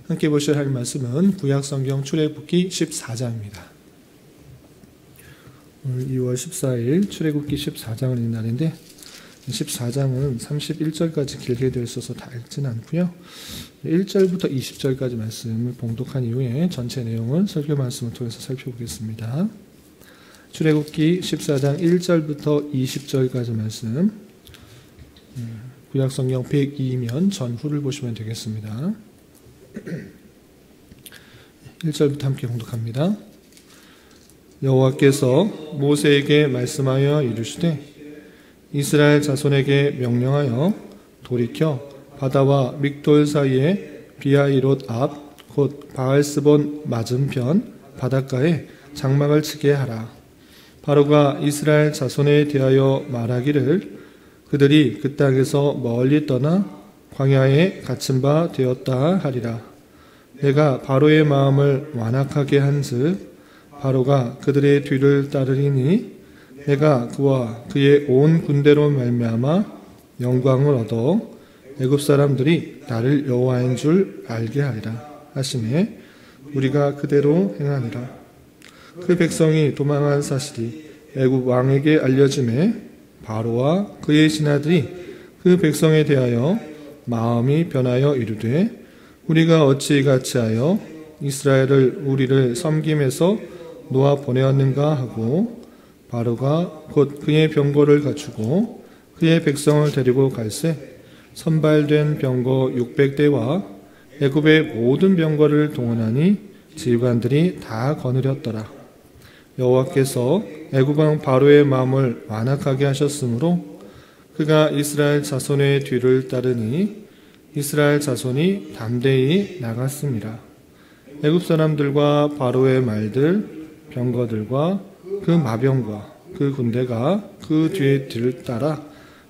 함께 보실 할 말씀은 구약성경 출애굽기 14장입니다. 오늘 2월 14일 출애굽기 14장을 읽는 날인데 14장은 31절까지 길게 되어 있어서 다 읽지는 않고요. 1절부터 20절까지 말씀을 봉독한 이후에 전체 내용을 설교 말씀을 통해서 살펴보겠습니다. 출애굽기 14장 1절부터 20절까지 말씀, 구약성경 102면 전후를 보시면 되겠습니다. 1절부터 함께 봉독합니다. 여호와께서 모세에게 말씀하여 이르시되 이스라엘 자손에게 명령하여 돌이켜 바다와 믹돌 사이에 비아히롯 앞 곧 바알스본 맞은편 바닷가에 장막을 치게 하라. 바로가 이스라엘 자손에 대하여 말하기를 그들이 그 땅에서 멀리 떠나 광야에 갇힌 바 되었다 하리라. 내가 바로의 마음을 완악하게 한즉 바로가 그들의 뒤를 따르리니 내가 그와 그의 온 군대로 말미암아 영광을 얻어 애굽 사람들이 나를 여호와인 줄 알게 하리라 하시매 우리가 그대로 행하니라. 그 백성이 도망한 사실이 애굽 왕에게 알려짐에 바로와 그의 신하들이 그 백성에 대하여 마음이 변하여 이르되 우리가 어찌 같이하여 이스라엘을 우리를 섬김에서 놓아 보내었는가 하고 바로가 곧 그의 병거를 갖추고 그의 백성을 데리고 갈새 선발된 병거 600대와 애굽의 모든 병거를 동원하니 지휘관들이 다 거느렸더라. 여호와께서 애굽 왕 바로의 마음을 완악하게 하셨으므로 그가 이스라엘 자손의 뒤를 따르니 이스라엘 자손이 담대히 나갔습니다. 애굽 사람들과 바로의 말들, 병거들과 그 마병과 그 군대가 그 뒤에 뒤를 따라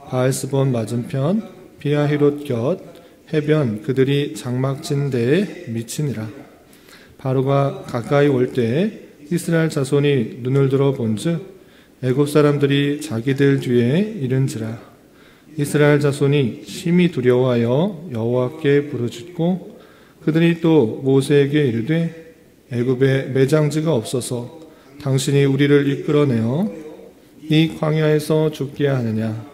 바알스본 맞은편 비아히롯 곁 해변 그들이 장막친 데에 미치니라. 바로가 가까이 올 때에 이스라엘 자손이 눈을 들어 본즉 애굽 사람들이 자기들 뒤에 이른지라. 이스라엘 자손이 심히 두려워하여 여호와께 부르짖고 그들이 또 모세에게 이르되 애굽에 매장지가 없어서 당신이 우리를 이끌어내어 이 광야에서 죽게 하느냐.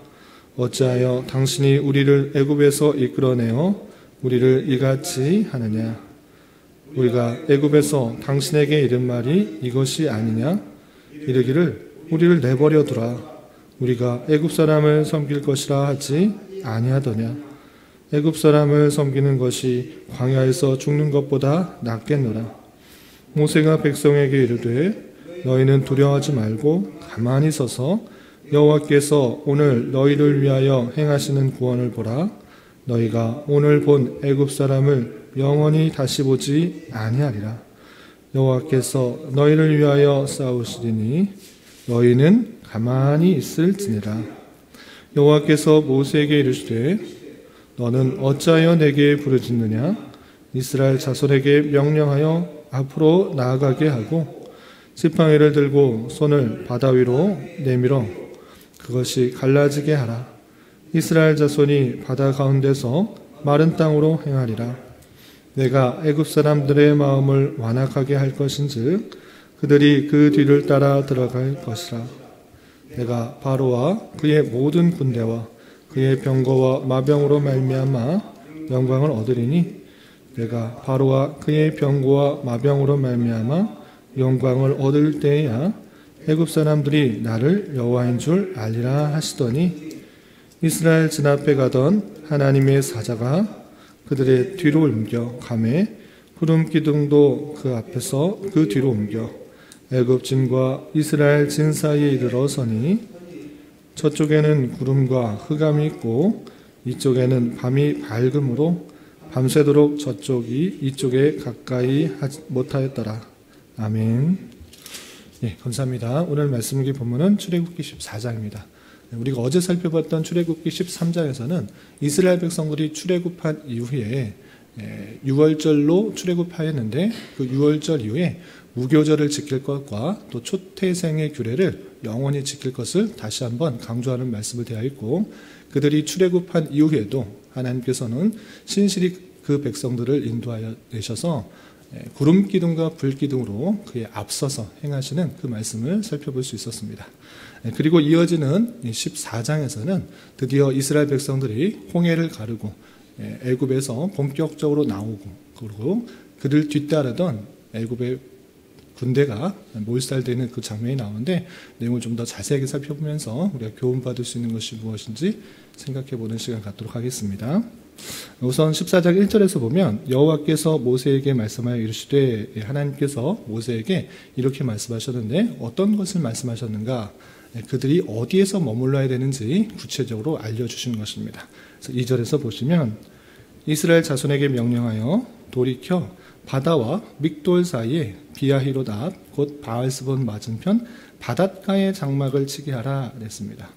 어찌하여 당신이 우리를 애굽에서 이끌어내어 우리를 이같이 하느냐. 우리가 애굽에서 당신에게 이른 말이 이것이 아니냐. 이르기를 우리를 내버려 두라. 우리가 애굽 사람을 섬길 것이라 하지 아니하더냐. 애굽 사람을 섬기는 것이 광야에서 죽는 것보다 낫겠노라. 모세가 백성에게 이르되 너희는 두려워하지 말고 가만히 서서 여호와께서 오늘 너희를 위하여 행하시는 구원을 보라. 너희가 오늘 본 애굽 사람을 영원히 다시 보지 아니하리라. 여호와께서 너희를 위하여 싸우시리니 너희는 가만히 있을지니라. 여호와께서 모세에게 이르시되 너는 어찌하여 내게 부르짖느냐. 이스라엘 자손에게 명령하여 앞으로 나아가게 하고 지팡이를 들고 손을 바다 위로 내밀어 그것이 갈라지게 하라. 이스라엘 자손이 바다 가운데서 마른 땅으로 행하리라. 내가 애굽 사람들의 마음을 완악하게 할 것인즉 그들이 그 뒤를 따라 들어갈 것이라. 내가 바로와 그의 모든 군대와 그의 병거와 마병으로 말미암아 영광을 얻으리니 내가 바로와 그의 병거와 마병으로 말미암아 영광을 얻을 때에야 애굽 사람들이 나를 여호와인 줄 알리라 하시더니 이스라엘 진 앞에 가던 하나님의 사자가 그들의 뒤로 옮겨 가매 구름 기둥도 그 앞에서 그 뒤로 옮겨 애굽 진과 이스라엘 진 사이에 이르러서니 저쪽에는 구름과 흑암이 있고 이쪽에는 밤이 밝음으로 밤새도록 저쪽이 이쪽에 가까이 못하였더라. 아멘. 예, 감사합니다. 오늘 말씀기 본문은 출애굽기 14장입니다. 우리가 어제 살펴봤던 출애굽기 13장에서는 이스라엘 백성들이 출애굽한 이후에 6월절로 출애굽하였는데 그 6월절 이후에 무교절을 지킬 것과 또 초태생의 규례를 영원히 지킬 것을 다시 한번 강조하는 말씀을 되어 있고 그들이 출애굽한 이후에도 하나님께서는 신실히 그 백성들을 인도하여 내셔서 구름 기둥과 불 기둥으로 그에 앞서서 행하시는 그 말씀을 살펴볼 수 있었습니다. 그리고 이어지는 14장에서는 드디어 이스라엘 백성들이 홍해를 가르고 애굽에서 본격적으로 나오고, 그리고 그를 뒤따르던 애굽의 군대가 몰살되는 그 장면이 나오는데, 내용을 좀 더 자세하게 살펴보면서 우리가 교훈받을 수 있는 것이 무엇인지 생각해보는 시간 갖도록 하겠습니다. 우선 14장 1절에서 보면 여호와께서 모세에게 말씀하여 이르시되, 하나님께서 모세에게 이렇게 말씀하셨는데 어떤 것을 말씀하셨는가? 그들이 어디에서 머물러야 되는지 구체적으로 알려주시는 것입니다. 그래서 2절에서 보시면 이스라엘 자손에게 명령하여 돌이켜 바다와 믹돌 사이에 비아히로닷 곧 바알스본 맞은편 바닷가에 장막을 치게 하라 그랬습니다.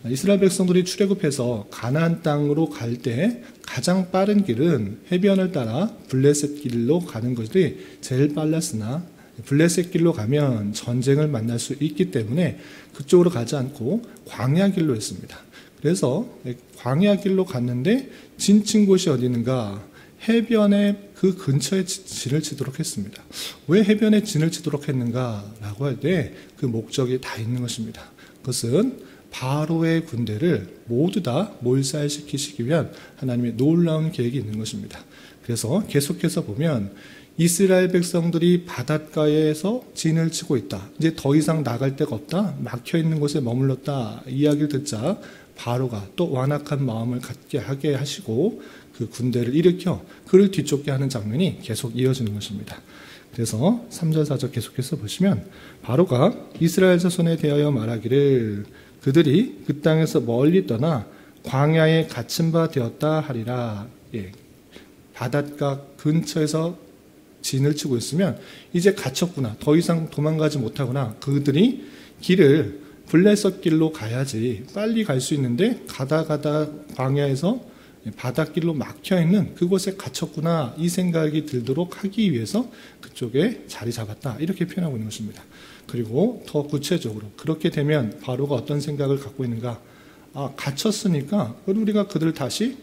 이스라엘 백성들이 출애굽해서 가나안 땅으로 갈 때 가장 빠른 길은 해변을 따라 블레셋 길로 가는 것이 제일 빨랐으나, 블레셋 길로 가면 전쟁을 만날 수 있기 때문에 그쪽으로 가지 않고 광야 길로 했습니다. 그래서 광야 길로 갔는데 진친 곳이 어디 있는가? 해변에 그 근처에 진을 치도록 했습니다. 왜 해변에 진을 치도록 했는가라고 할 때 그 목적이 다 있는 것입니다. 그것은 바로의 군대를 모두 다 몰살시키시기 위한 하나님의 놀라운 계획이 있는 것입니다. 그래서 계속해서 보면 이스라엘 백성들이 바닷가에서 진을 치고 있다. 이제 더 이상 나갈 데가 없다. 막혀있는 곳에 머물렀다. 이야기를 듣자 바로가 또 완악한 마음을 갖게 하게 하시고 그 군대를 일으켜 그를 뒤쫓게 하는 장면이 계속 이어지는 것입니다. 그래서 3절 4절 계속해서 보시면 바로가 이스라엘 자손에 대하여 말하기를 그들이 그 땅에서 멀리 떠나 광야에 갇힌 바 되었다 하리라. 바닷가 근처에서 진을 치고 있으면 이제 갇혔구나, 더 이상 도망가지 못하구나, 그들이 길을 블레셋 길로 가야지 빨리 갈 수 있는데 가다 광야에서 바닷길로 막혀있는 그곳에 갇혔구나, 이 생각이 들도록 하기 위해서 그쪽에 자리 잡았다, 이렇게 표현하고 있는 것입니다. 그리고 더 구체적으로 그렇게 되면 바로가 어떤 생각을 갖고 있는가? 갇혔으니까 우리가 그들을 다시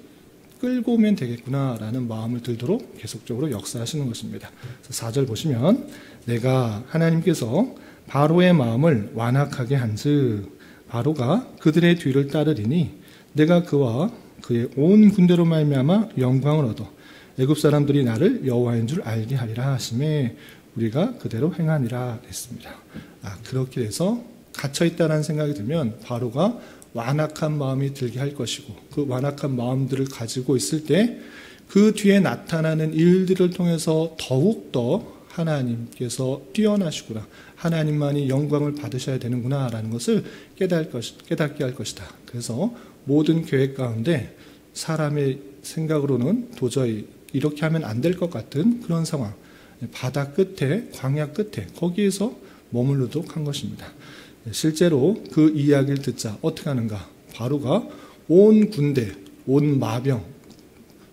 끌고 오면 되겠구나라는 마음을 들도록 계속적으로 역사하시는 것입니다. 4절 보시면 내가 하나님께서 바로의 마음을 완악하게 한즉 바로가 그들의 뒤를 따르리니 내가 그와 그의 온 군대로 말미암아 영광을 얻어 애굽 사람들이 나를 여호와인 줄 알게 하리라 하심에 우리가 그대로 행하니라 했습니다. 그렇게 해서 갇혀있다는 생각이 들면 바로가 완악한 마음이 들게 할 것이고, 그 완악한 마음들을 가지고 있을 때 그 뒤에 나타나는 일들을 통해서 더욱더 하나님께서 뛰어나시구나, 하나님만이 영광을 받으셔야 되는구나 라는 것을 깨닫게 할 것이다. 그래서 모든 계획 가운데 사람의 생각으로는 도저히 이렇게 하면 안 될 것 같은 그런 상황, 바다 끝에, 광야 끝에, 거기에서 머물르도록 한 것입니다. 실제로 그 이야기를 듣자 어떻게 하는가? 바로가 온 군대, 온 마병,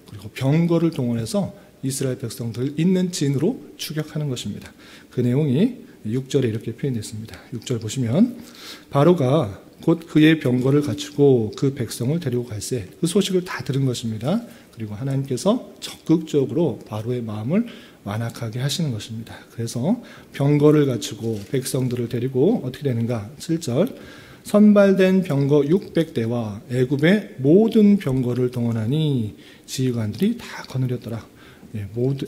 그리고 병거를 동원해서 이스라엘 백성들 있는 진으로 추격하는 것입니다. 그 내용이 6절에 이렇게 표현됐습니다. 6절 보시면 바로가 곧 그의 병거를 갖추고 그 백성을 데리고 갈새, 그 소식을 다 들은 것입니다. 그리고 하나님께서 적극적으로 바로의 마음을 완악하게 하시는 것입니다. 그래서 병거를 갖추고 백성들을 데리고 어떻게 되는가? 7절 선발된 병거 600대와 애굽의 모든 병거를 동원하니 지휘관들이 다 거느렸더라.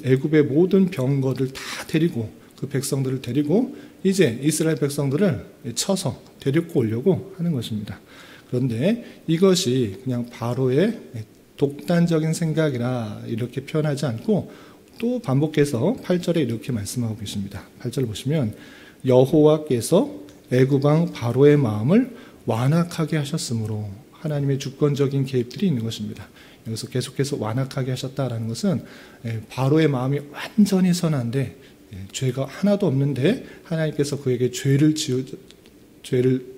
애굽의 모든 병거를 다 데리고 그 백성들을 데리고 이제 이스라엘 백성들을 쳐서 데리고 오려고 하는 것입니다. 그런데 이것이 그냥 바로의 독단적인 생각이라 이렇게 표현하지 않고 또 반복해서 8절에 이렇게 말씀하고 계십니다. 8절 보시면 여호와께서 애굽 왕 바로의 마음을 완악하게 하셨으므로, 하나님의 주권적인 개입들이 있는 것입니다. 여기서 계속해서 완악하게 하셨다라는 것은 바로의 마음이 완전히 선한데 죄가 하나도 없는데 하나님께서 그에게 죄를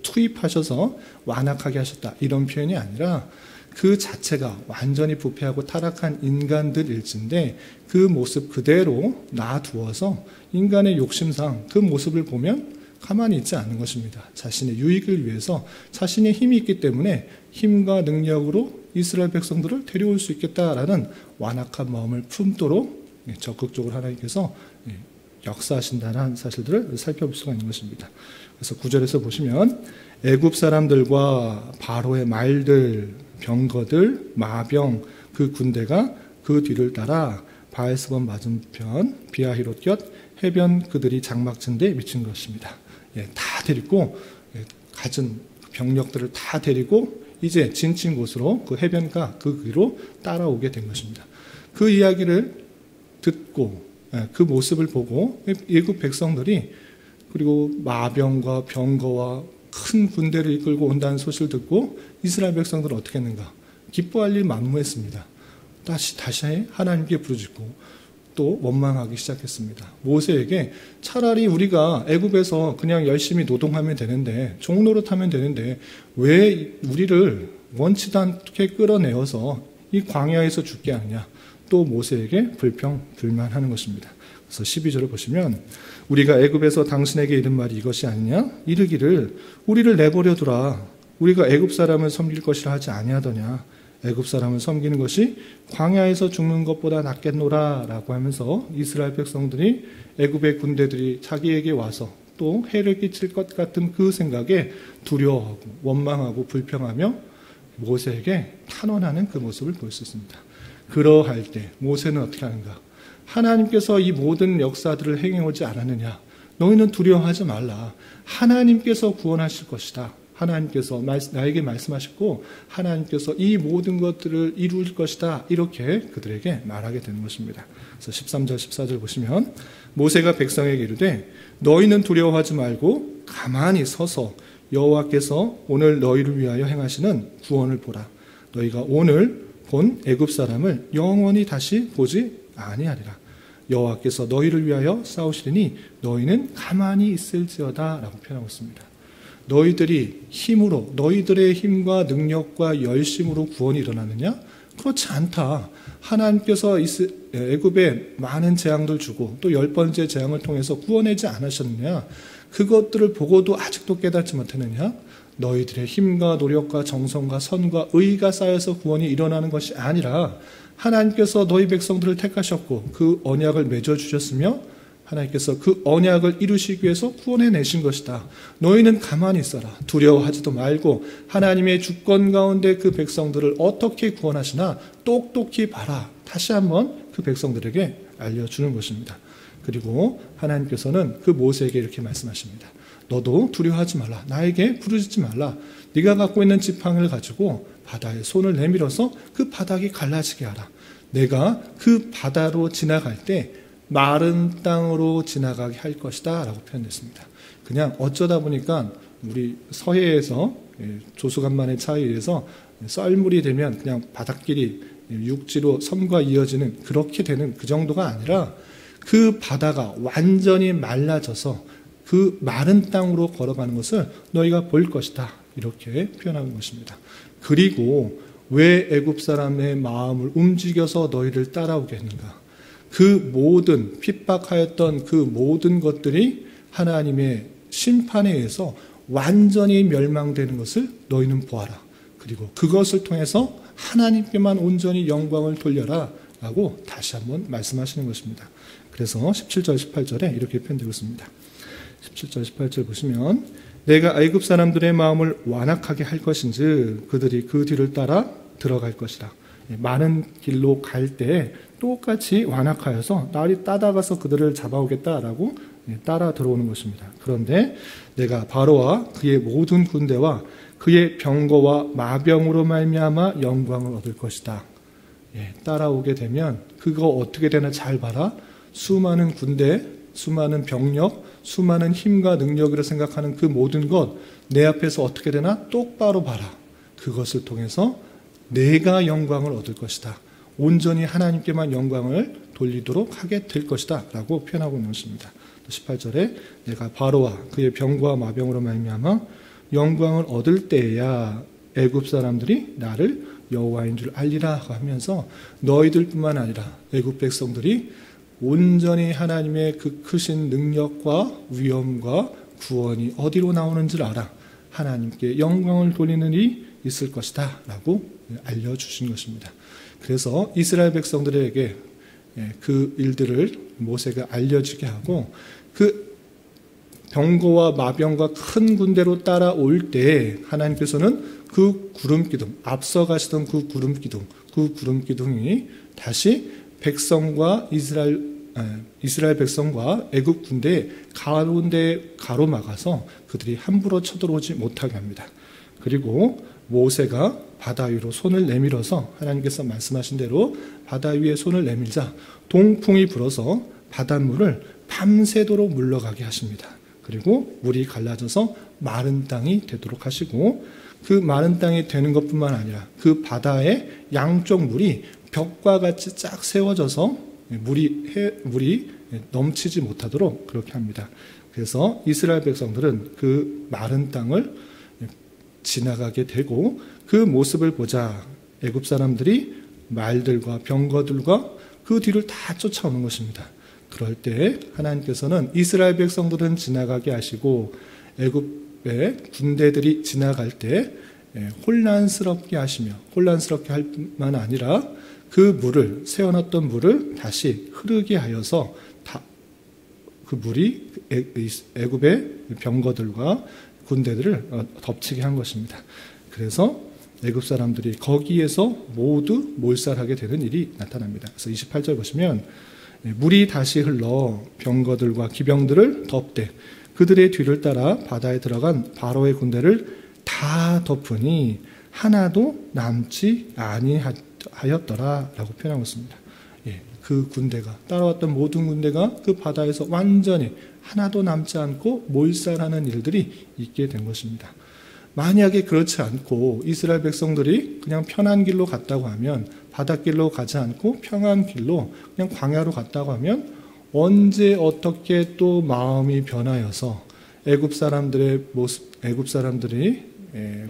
투입하셔서 완악하게 하셨다, 이런 표현이 아니라 그 자체가 완전히 부패하고 타락한 인간들일진데 그 모습 그대로 놔두어서 인간의 욕심상 그 모습을 보면 가만히 있지 않는 것입니다. 자신의 유익을 위해서 자신의 힘이 있기 때문에 힘과 능력으로 이스라엘 백성들을 데려올 수 있겠다라는 완악한 마음을 품도록 적극적으로 하나님께서 역사하신다는 사실들을 살펴볼 수가 있는 것입니다. 그래서 9절에서 보시면 애굽 사람들과 바로의 말들, 병거들, 마병 그 군대가 그 뒤를 따라 바에스본 맞은편 비아히롯 곁 해변 그들이 장막진 데 미친 것입니다. 다 데리고 가진 병력들을 다 데리고 이제 진친 곳으로 그 해변가 그 위로 따라오게 된 것입니다. 그 이야기를 듣고 그 모습을 보고 애굽 백성들이 그리고 마병과 병거와 큰 군대를 이끌고 온다는 소식을 듣고 이스라엘 백성들은 어떻게 했는가? 기뻐할 일 만무했습니다. 다시 하나님께 부르짖고 또 원망하기 시작했습니다. 모세에게 차라리 우리가 애굽에서 그냥 열심히 노동하면 되는데 종노릇하면 되는데 왜 우리를 원치도 않게 끌어내어서 이 광야에서 죽게 하느냐? 또 모세에게 불평불만하는 것입니다. 그래서 12절을 보시면 우리가 애굽에서 당신에게 이른 말이 이것이 아니냐? 이르기를 우리를 내버려 두라. 우리가 애굽 사람을 섬길 것이라 하지 아니하더냐? 애굽 사람을 섬기는 것이 광야에서 죽는 것보다 낫겠노라 라고 하면서 이스라엘 백성들이 애굽의 군대들이 자기에게 와서 또 해를 끼칠 것 같은 그 생각에 두려워하고 원망하고 불평하며 모세에게 탄원하는 그 모습을 볼 수 있습니다. 그러할 때 모세는 어떻게 하는가? 하나님께서 이 모든 역사들을 행해오지 않았느냐? 너희는 두려워하지 말라. 하나님께서 구원하실 것이다. 하나님께서 나에게 말씀하셨고 하나님께서 이 모든 것들을 이룰 것이다. 이렇게 그들에게 말하게 되는 것입니다. 그래서 13절 14절 보시면 모세가 백성에게 이르되 너희는 두려워하지 말고 가만히 서서 여호와께서 오늘 너희를 위하여 행하시는 구원을 보라. 너희가 오늘 본 애굽 사람을 영원히 다시 보지 아니하리라. 여호와께서 너희를 위하여 싸우시리니 너희는 가만히 있을지어다 라고 표현하고 있습니다. 너희들이 힘으로 너희들의 힘과 능력과 열심으로 구원이 일어나느냐? 그렇지 않다. 하나님께서 애굽에 많은 재앙들 주고 또 10번째 재앙을 통해서 구원하지 않으셨느냐? 그것들을 보고도 아직도 깨닫지 못했느냐? 너희들의 힘과 노력과 정성과 선과 의가 쌓여서 구원이 일어나는 것이 아니라 하나님께서 너희 백성들을 택하셨고 그 언약을 맺어주셨으며 하나님께서 그 언약을 이루시기 위해서 구원해내신 것이다. 너희는 가만히 있어라. 두려워하지도 말고 하나님의 주권 가운데 그 백성들을 어떻게 구원하시나 똑똑히 봐라. 다시 한번 그 백성들에게 알려주는 것입니다. 그리고 하나님께서는 그 모세에게 이렇게 말씀하십니다. 너도 두려워하지 말라. 나에게 부르짖지 말라. 네가 갖고 있는 지팡이를 가지고 바다에 손을 내밀어서 그 바닥이 갈라지게 하라. 내가 그 바다로 지나갈 때 마른 땅으로 지나가게 할 것이다 라고 표현했습니다. 그냥 어쩌다 보니까 우리 서해에서 조수간만의 차이에 의해서 썰물이 되면 그냥 바닷길이 육지로 섬과 이어지는 그렇게 되는 그 정도가 아니라 그 바다가 완전히 말라져서 그 마른 땅으로 걸어가는 것을 너희가 볼 것이다 이렇게 표현하는 것입니다. 그리고 왜 애굽 사람의 마음을 움직여서 너희를 따라오게 했는가? 그 모든 핍박하였던 그 모든 것들이 하나님의 심판에 의해서 완전히 멸망되는 것을 너희는 보아라. 그리고 그것을 통해서 하나님께만 온전히 영광을 돌려라 라고 다시 한번 말씀하시는 것입니다. 그래서 17절 18절에 이렇게 표현되고 있습니다. 17절 18절 보시면 내가 애굽 사람들의 마음을 완악하게 할 것인지 그들이 그 뒤를 따라 들어갈 것이다. 많은 길로 갈 때 똑같이 완악하여서 날이 따다가서 그들을 잡아오겠다라고 따라 들어오는 것입니다. 그런데 내가 바로와 그의 모든 군대와 그의 병거와 마병으로 말미암아 영광을 얻을 것이다. 따라오게 되면 그거 어떻게 되나 잘 봐라. 수많은 군대, 수많은 병력, 수많은 힘과 능력으로 생각하는 그 모든 것 내 앞에서 어떻게 되나 똑바로 봐라. 그것을 통해서 내가 영광을 얻을 것이다. 온전히 하나님께만 영광을 돌리도록 하게 될 것이다 라고 표현하고 있는 것입니다. 18절에 내가 바로와 그의 병과 마병으로 말미암아 영광을 얻을 때에야 애굽 사람들이 나를 여호와인 줄 알리라 하면서 너희들뿐만 아니라 애굽 백성들이 온전히 하나님의 그 크신 능력과 위엄과 구원이 어디로 나오는지를 알아 하나님께 영광을 돌리는 일이 있을 것이다 라고 알려주신 것입니다. 그래서 이스라엘 백성들에게 그 일들을 모세가 알려지게 하고 그 병거와 마병과 큰 군대로 따라올 때 하나님께서는 그 구름기둥, 앞서 가시던 그 구름기둥이 다시 백성과 이스라엘 백성과 애굽 군대의 가운데 가로막아서 그들이 함부로 쳐들어오지 못하게 합니다. 그리고 모세가 바다 위로 손을 내밀어서 하나님께서 말씀하신 대로 바다 위에 손을 내밀자 동풍이 불어서 바닷물을 밤새도록 물러가게 하십니다. 그리고 물이 갈라져서 마른 땅이 되도록 하시고 그 마른 땅이 되는 것뿐만 아니라 그 바다의 양쪽 물이 벽과 같이 쫙 세워져서 물이 넘치지 못하도록 그렇게 합니다. 그래서 이스라엘 백성들은 그 마른 땅을 지나가게 되고 그 모습을 보자 애굽 사람들이 말들과 병거들과 그 뒤를 다 쫓아오는 것입니다. 그럴 때 하나님께서는 이스라엘 백성들은 지나가게 하시고 애굽의 군대들이 지나갈 때 혼란스럽게 하시며 혼란스럽게 할 뿐만 아니라 그 물을 세워놨던 물을 다시 흐르게 하여서 그 물이 애굽의 병거들과 군대들을 덮치게 한 것입니다. 그래서 애굽 사람들이 거기에서 모두 몰살하게 되는 일이 나타납니다. 그래서 28절 보시면 물이 다시 흘러 병거들과 기병들을 덮되 그들의 뒤를 따라 바다에 들어간 바로의 군대를 다 덮으니 하나도 남지 아니하였더라라고 표현하고 있습니다. 그 군대가 따라왔던 모든 군대가 그 바다에서 완전히 하나도 남지 않고 몰살하는 일들이 있게 된 것입니다. 만약에 그렇지 않고 이스라엘 백성들이 그냥 편한 길로 갔다고 하면 바닷길로 가지 않고 평안 길로 그냥 광야로 갔다고 하면 언제 어떻게 또 마음이 변하여서 애굽 사람들이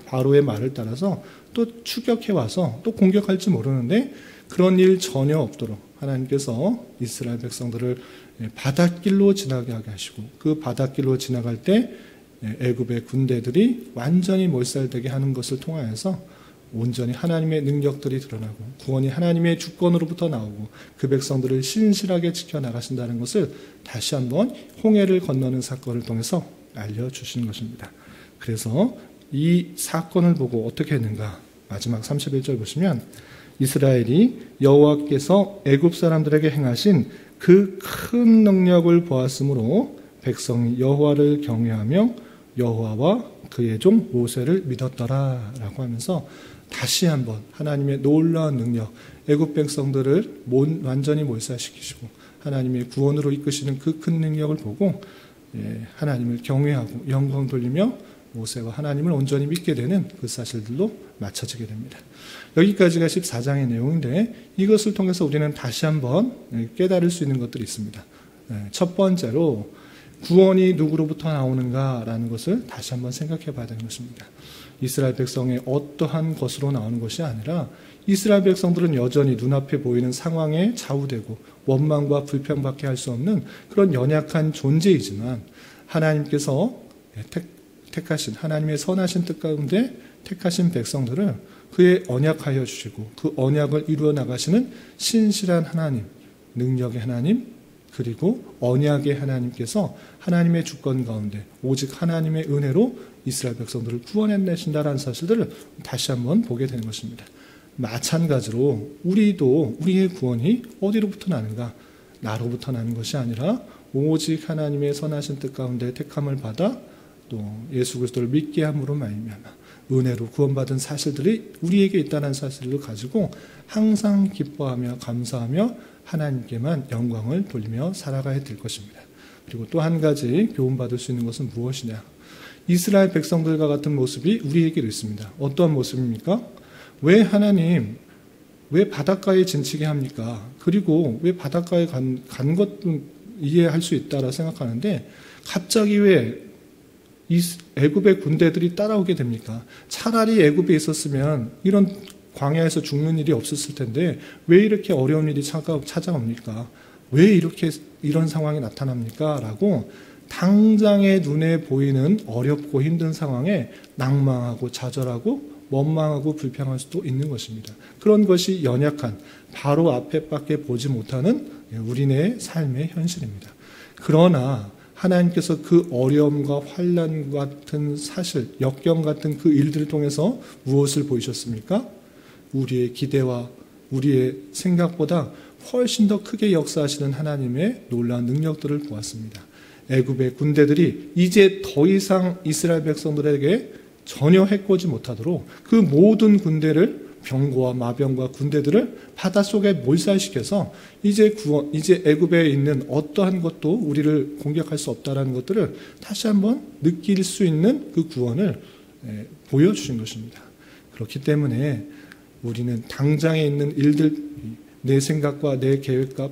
바로의 말을 따라서 또 추격해 와서 또 공격할지 모르는데 그런 일 전혀 없도록 하나님께서 이스라엘 백성들을 바닷길로 지나게 하게 하시고 그 바닷길로 지나갈 때 애굽의 군대들이 완전히 몰살되게 하는 것을 통하여서 온전히 하나님의 능력들이 드러나고 구원이 하나님의 주권으로부터 나오고 그 백성들을 신실하게 지켜나가신다는 것을 다시 한번 홍해를 건너는 사건을 통해서 알려주시는 것입니다. 그래서 이 사건을 보고 어떻게 했는가? 마지막 31절 보시면 이스라엘이 여호와께서 애굽 사람들에게 행하신 그 큰 능력을 보았으므로 백성이 여호와를 경외하며 여호와와 그의 종 모세를 믿었더라라고 하면서 다시 한번 하나님의 놀라운 능력, 애굽 백성들을 완전히 몰살시키시고 하나님의 구원으로 이끄시는 그 큰 능력을 보고 하나님을 경외하고 영광 돌리며 모세와 하나님을 온전히 믿게 되는 그 사실들로 맞춰지게 됩니다. 여기까지가 14장의 내용인데 이것을 통해서 우리는 다시 한번 깨달을 수 있는 것들이 있습니다. 첫 번째로 구원이 누구로부터 나오는가라는 것을 다시 한번 생각해 봐야 되는 것입니다. 이스라엘 백성의 어떠한 것으로 나오는 것이 아니라 이스라엘 백성들은 여전히 눈앞에 보이는 상황에 좌우되고 원망과 불평밖에 할 수 없는 그런 연약한 존재이지만 하나님께서 택하신 하나님의 선하신 뜻 가운데 택하신 백성들을 그의 언약하여 주시고 그 언약을 이루어 나가시는 신실한 하나님, 능력의 하나님, 그리고 언약의 하나님께서 하나님의 주권 가운데 오직 하나님의 은혜로 이스라엘 백성들을 구원해내신다는 사실들을 다시 한번 보게 되는 것입니다. 마찬가지로 우리도 우리의 구원이 어디로부터 나는가? 나로부터 나는 것이 아니라 오직 하나님의 선하신 뜻 가운데 택함을 받아 또 예수 그리스도를 믿게 함으로 말미암아 은혜로 구원받은 사실들이 우리에게 있다는 사실을 가지고 항상 기뻐하며 감사하며 하나님께만 영광을 돌리며 살아가야 될 것입니다. 그리고 또 한 가지 교훈받을 수 있는 것은 무엇이냐? 이스라엘 백성들과 같은 모습이 우리에게도 있습니다. 어떠한 모습입니까? 왜 하나님, 왜 바닷가에 진치게 합니까? 그리고 왜 바닷가에 간 것도 이해할 수 있다라 생각하는데 갑자기 왜 애굽의 군대들이 따라오게 됩니까? 차라리 애굽에 있었으면 이런 광야에서 죽는 일이 없었을 텐데 왜 이렇게 어려운 일이 찾아옵니까? 왜 이런 상황이 나타납니까? 라고 당장의 눈에 보이는 어렵고 힘든 상황에 낭망하고 좌절하고 원망하고 불평할 수도 있는 것입니다. 그런 것이 연약한 바로 앞에밖에 보지 못하는 우리네 삶의 현실입니다. 그러나 하나님께서 그 어려움과 환난 같은 사실, 역경 같은 그 일들을 통해서 무엇을 보이셨습니까? 우리의 기대와 우리의 생각보다 훨씬 더 크게 역사하시는 하나님의 놀라운 능력들을 보았습니다. 애굽의 군대들이 이제 더 이상 이스라엘 백성들에게 전혀 해코지 못하도록 그 모든 군대를 병거와 마병과 군대들을 바닷속에 몰살시켜서 이제 애굽에 있는 어떠한 것도 우리를 공격할 수 없다라는 것들을 다시 한번 느낄 수 있는 그 구원을 보여주신 것입니다. 그렇기 때문에 우리는 당장에 있는 일들, 내 생각과 내 계획과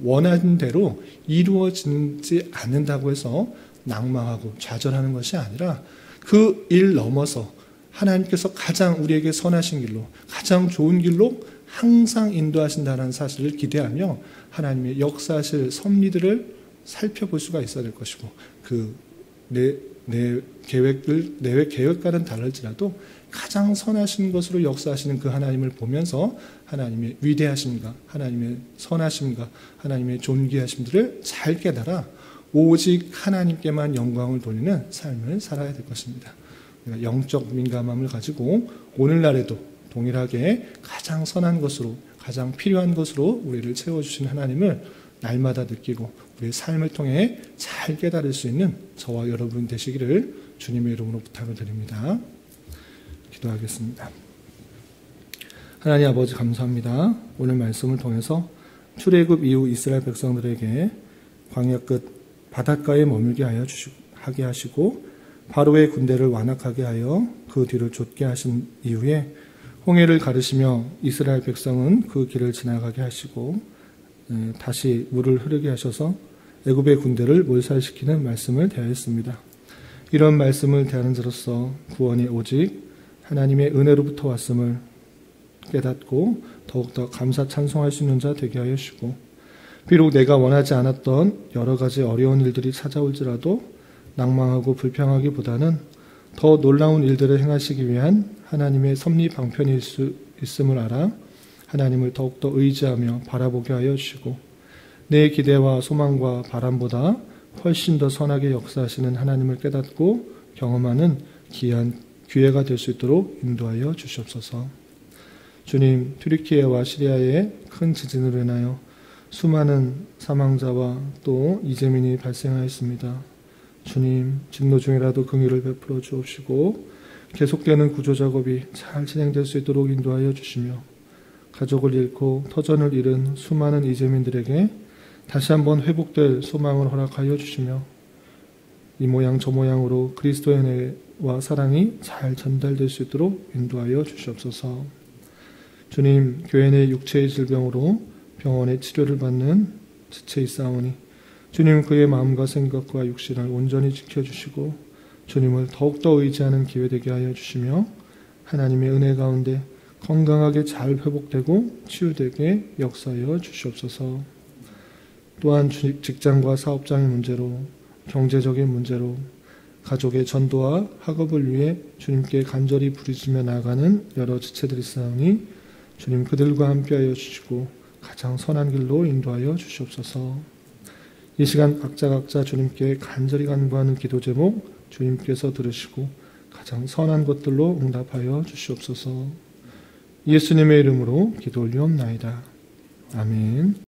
원하는 대로 이루어지지 않는다고 해서 낭망하고 좌절하는 것이 아니라 그 일 넘어서 하나님께서 가장 우리에게 선하신 길로, 가장 좋은 길로 항상 인도하신다는 사실을 기대하며 하나님의 역사하실 섭리들을 살펴볼 수가 있어야 될 것이고, 내 계획과는 다를지라도 가장 선하신 것으로 역사하시는 그 하나님을 보면서 하나님의 위대하심과 하나님의 선하심과 하나님의 존귀하심들을 잘 깨달아 오직 하나님께만 영광을 돌리는 삶을 살아야 될 것입니다. 영적 민감함을 가지고 오늘날에도 동일하게 가장 선한 것으로, 가장 필요한 것으로 우리를 채워주신 하나님을 날마다 느끼고 우리의 삶을 통해 잘 깨달을 수 있는 저와 여러분 되시기를 주님의 이름으로 부탁을 드립니다. 기도하겠습니다. 하나님 아버지 감사합니다. 오늘 말씀을 통해서 출애굽 이후 이스라엘 백성들에게 광야 끝 바닷가에 머물게 하게 하시고 바로의 군대를 완악하게 하여 그 뒤를 쫓게 하신 이후에 홍해를 가르시며 이스라엘 백성은 그 길을 지나가게 하시고 다시 물을 흐르게 하셔서 애굽의 군대를 몰살시키는 말씀을 대하였습니다. 이런 말씀을 대하는 자로서 구원이 오직 하나님의 은혜로부터 왔음을 깨닫고 더욱더 감사 찬송할 수 있는 자 되게 하여 주시고, 비록 내가 원하지 않았던 여러 가지 어려운 일들이 찾아올지라도 낭망하고 불평하기보다는 더 놀라운 일들을 행하시기 위한 하나님의 섭리 방편일 수 있음을 알아 하나님을 더욱더 의지하며 바라보게 하여 주시고, 내 기대와 소망과 바람보다 훨씬 더 선하게 역사하시는 하나님을 깨닫고 경험하는 귀한 기회가 될 수 있도록 인도하여 주시옵소서. 주님, 튀르키예와 시리아의 큰 지진으로 인하여 수많은 사망자와 또 이재민이 발생하였습니다. 주님, 진노 중이라도 긍휼을 베풀어 주옵시고 계속되는 구조작업이 잘 진행될 수 있도록 인도하여 주시며, 가족을 잃고 터전을 잃은 수많은 이재민들에게 다시 한번 회복될 소망을 허락하여 주시며, 이 모양 저 모양으로 그리스도의 은혜와 사랑이 잘 전달될 수 있도록 인도하여 주시옵소서. 주님, 교회 내 육체의 질병으로 병원에 치료를 받는 지체 있사오니 주님, 그의 마음과 생각과 육신을 온전히 지켜주시고 주님을 더욱더 의지하는 기회 되게 하여 주시며, 하나님의 은혜 가운데 건강하게 잘 회복되고 치유되게 역사하여 주시옵소서. 또한 직장과 사업장의 문제로, 경제적인 문제로, 가족의 전도와 학업을 위해 주님께 간절히 부르짖며 나아가는 여러 지체들이 있사오니 주님, 그들과 함께하여 주시고 가장 선한 길로 인도하여 주시옵소서. 이 시간 각자 주님께 간절히 간구하는 기도 제목 주님께서 들으시고 가장 선한 것들로 응답하여 주시옵소서. 예수님의 이름으로 기도 올리옵나이다. 아멘.